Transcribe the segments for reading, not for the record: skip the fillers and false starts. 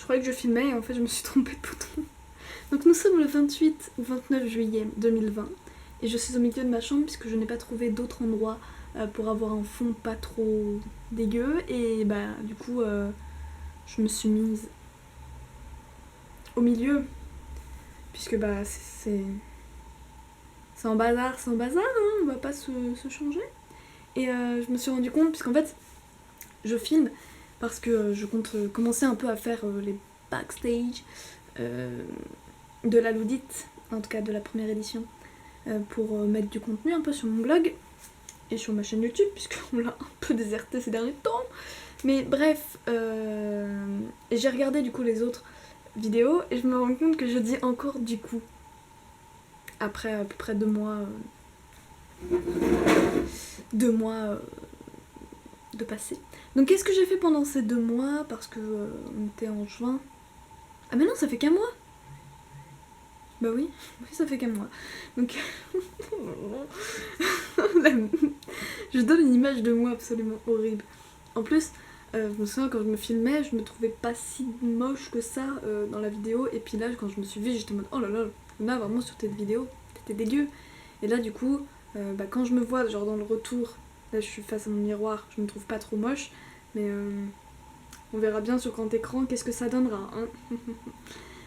croyais que je filmais et en fait je me suis trompée de bouton. Donc nous sommes le 28 ou 29 juillet 2020 et je suis au milieu de ma chambre puisque je n'ai pas trouvé d'autre endroit pour avoir un fond pas trop dégueu et bah du coup je me suis mise au milieu puisque bah c'est en bazar, hein, on va pas se changer. Et je me suis rendu compte puisqu'en fait je filme parce que je compte commencer un peu à faire les backstage de la Loudite, en tout cas de la première édition, pour mettre du contenu un peu sur mon blog et sur ma chaîne YouTube, puisqu'on l'a un peu déserté ces derniers temps. Mais bref, et j'ai regardé du coup les autres vidéos et je me rends compte que je dis encore du coup. Après à peu près 2 mois. 2 mois de passé. Donc qu'est-ce que j'ai fait pendant ces 2 mois? Parce que on était en juin. Ah mais non, ça fait qu'un mois. Bah oui, ça fait qu'un mois. Donc je donne une image de moi absolument horrible. En plus, je me souviens quand je me filmais, je me trouvais pas si moche que ça dans la vidéo. Et puis là, quand je me suis vue, j'étais en mode oh là là, Luna, vraiment sur tes vidéos, t'étais dégueu. Et là, du coup, quand je me vois genre dans le retour, là je suis face à mon miroir, je me trouve pas trop moche. Mais on verra bien sur grand écran qu'est-ce que ça donnera. Hein.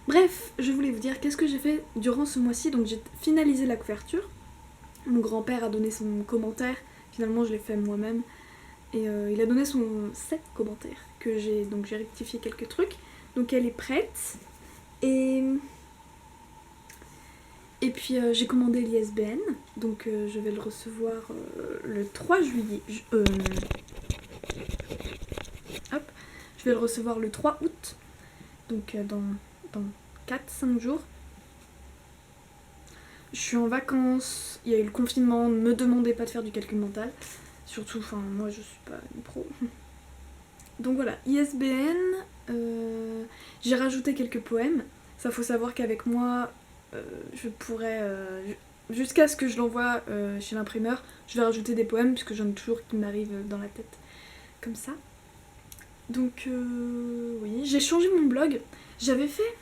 Bref, je voulais vous dire qu'est-ce que j'ai fait durant ce mois-ci. Donc j'ai finalisé la couverture. Mon grand-père a donné son commentaire. Finalement, je l'ai fait moi-même. Et il a donné son 7 commentaires. Que j'ai rectifié quelques trucs. Donc elle est prête. Et puis j'ai commandé l'ISBN. Donc je vais le recevoir le 3 juillet. Hop. Je vais le recevoir le 3 août. Donc dans 4-5 jours. Je suis en vacances, il y a eu le confinement, ne me demandez pas de faire du calcul mental. Surtout, enfin, moi je suis pas une pro. Donc voilà, ISBN, j'ai rajouté quelques poèmes. Ça faut savoir qu'avec moi, je pourrais, jusqu'à ce que je l'envoie chez l'imprimeur, je vais rajouter des poèmes puisque j'en ai toujours qui m'arrivent dans la tête. Comme ça. Donc oui, j'ai changé mon blog. J'avais fait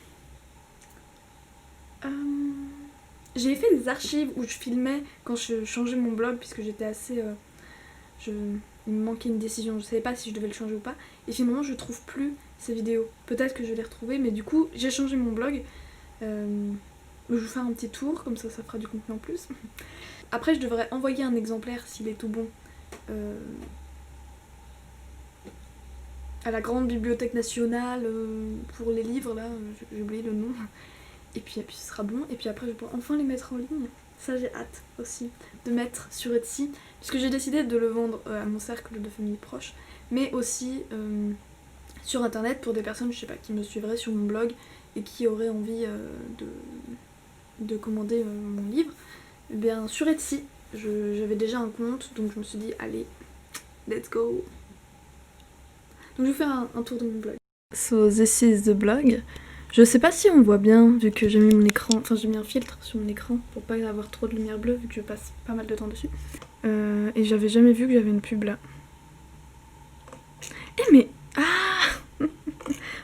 des archives où je filmais quand je changeais mon blog puisque j'étais assez... il me manquait une décision, je savais pas si je devais le changer ou pas. Et finalement je trouve plus ces vidéos. Peut-être que je vais les retrouver, mais du coup j'ai changé mon blog. Je vais vous faire un petit tour, comme ça fera du contenu en plus. Après je devrais envoyer un exemplaire s'il est tout bon. À la grande bibliothèque nationale pour les livres là, j'ai oublié le nom. Et puis ce sera bon, et puis après je pourrai enfin les mettre en ligne. Ça j'ai hâte aussi de mettre sur Etsy, puisque j'ai décidé de le vendre à mon cercle de famille proche, mais aussi sur internet pour des personnes, je sais pas, qui me suivraient sur mon blog et qui auraient envie de commander mon livre. Et bien sur Etsy, j'avais déjà un compte, donc je me suis dit allez, let's go. Donc je vais faire un tour de mon blog. So this is the blog. Je sais pas si on voit bien vu que j'ai mis mon écran, enfin j'ai mis un filtre sur mon écran pour pas avoir trop de lumière bleue vu que je passe pas mal de temps dessus. Et j'avais jamais vu que j'avais une pub là. Eh mais... Ah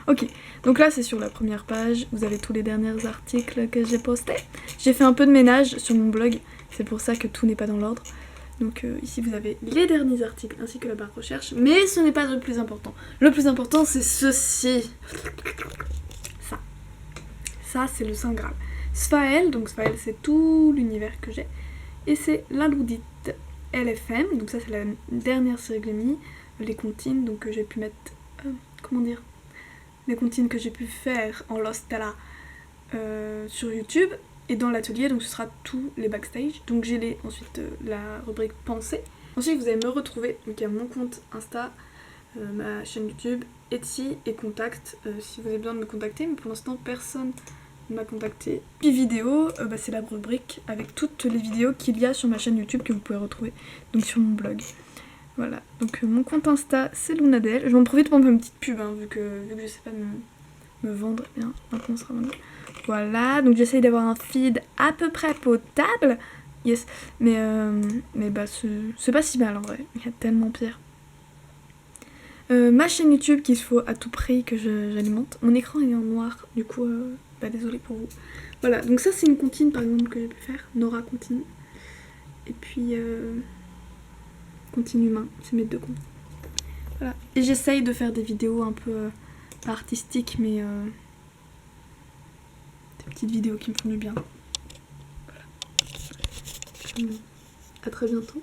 Ok, donc là c'est sur la première page, vous avez tous les derniers articles que j'ai postés. J'ai fait un peu de ménage sur mon blog, c'est pour ça que tout n'est pas dans l'ordre. Donc ici vous avez les derniers articles ainsi que la barre recherche, mais ce n'est pas le plus important. Le plus important c'est ceci. Ça, c'est le Saint Graal. Sfael, donc Sfael, c'est tout l'univers que j'ai. Et c'est la Loudite LFM, donc ça, c'est la dernière série que j'ai mis. Les comptines, donc que j'ai pu mettre. Comment dire, les comptines que j'ai pu faire en Lost Tala sur YouTube. Et dans l'atelier, donc ce sera tous les backstage. Donc j'ai ensuite la rubrique pensée. Ensuite, vous allez me retrouver. Donc il y a mon compte Insta, ma chaîne YouTube, Etsy et contact si vous avez besoin de me contacter, mais pour l'instant personne m'a contacté. Puis vidéo, c'est la rubrique avec toutes les vidéos qu'il y a sur ma chaîne YouTube que vous pouvez retrouver donc sur mon blog. Voilà, donc mon compte Insta c'est Lunadel. Je vais en profiter pour faire une petite pub vu que je sais pas me vendre bien. Maintenant on sera vendu. Voilà, donc j'essaye d'avoir un feed à peu près potable. Yes, mais bah c'est pas si mal en vrai, il y a tellement pire. Ma chaîne YouTube qu'il faut à tout prix que j'alimente. Mon écran est en noir, du coup, désolée pour vous. Voilà, donc ça c'est une comptine par exemple que j'ai pu faire, Nora comptine. Et puis comptine humain, c'est mes deux comptes. Voilà. Et j'essaye de faire des vidéos un peu pas artistiques, mais des petites vidéos qui me font du bien. Voilà. À très bientôt.